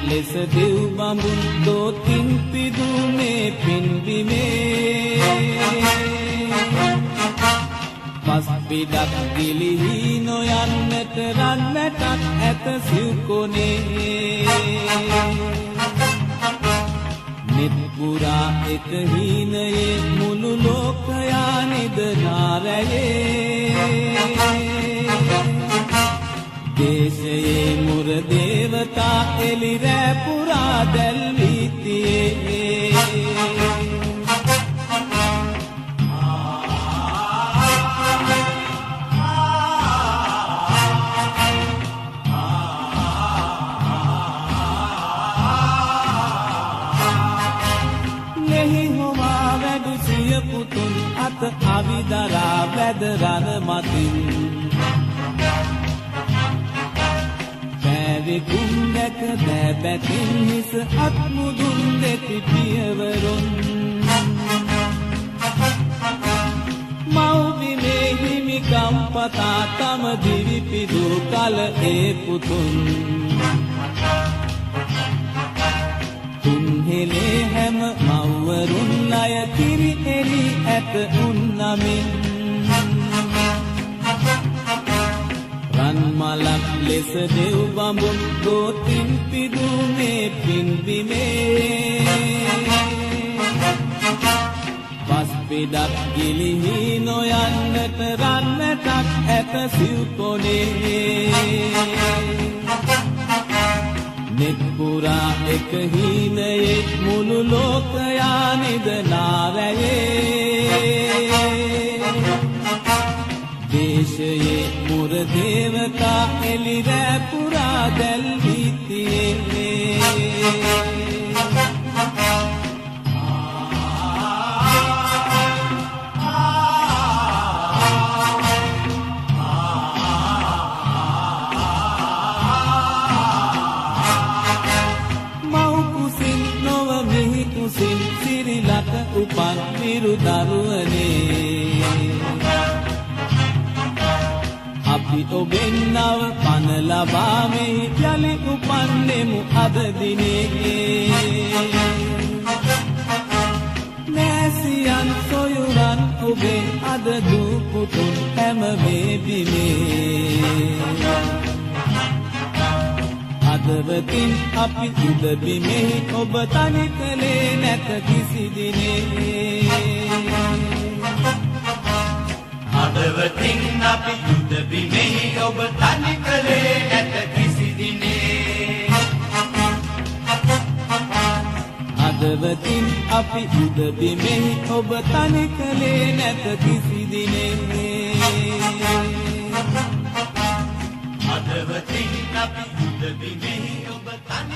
ලෙස දෙව් බඹුන් දෝතින් පිදුනේ පින්බිමේ පස් පිටක් ගිලිහි නොයන්නට රන්නටත් ඇත සිව්කොනේ නිත් පුරා එක හීනයේ මුළු ලෝකයා නිදනාරයේ දේශයේ මුර දේවතා එලි රැ පුරා දැල්වී තියේ ලෙහි හොවා වැඩු සිය පුතුන් අත අවිදරා වැද රණ මතින් කුම් දැක දැබැතින් හිස අත්මුදුන් දෙති පියවරුන් මව්බිමේ හිමිකම් පතා තම දිවි පිදු කල ඒ පුතුන් තුන්හෙලේ හැම මව්වරුන් අය කිරි එලි ඇත උන්නමින් මලක් ලෙස දෙව් බඹුන් දෝතින් පිදුනේ පින්බිමේ පස් පිටක් ගිලිහි නොයන්නට රන්නටත් ඇත සිව්කොනේ නිත් පුරා එක හීනයේ මුළු ලෝකයා නිදනාරයේ දේශයේ මුර දේවතා එලි රැ පුරා දැල්වී තියේ මව් කුසින් නොව මිහි කුසින් සිරිලක උපන් විරු දරුවනේ අපි ඔබෙන් නව පන ලබා මෙහි යලි උපන්නෙමු අද දිනේ නැසියන් සොයුරන් ඔබේ අද දූ පුතුන් හැම මේ බිමේ අදවතින් අපි උද බිමෙහි ඔබ තනි කලේ නැත කිසි දිනේ අදවතින් අපි යුද බිමෙහි ඔබ තනි කලේ නැත කිසි දිනේ අදවතින් අපි යුද බිමෙහි ඔබ තනි කලේ නැත කිසි දිනේ අදවතින් අපි යුද බිමෙහි ඔබ තනි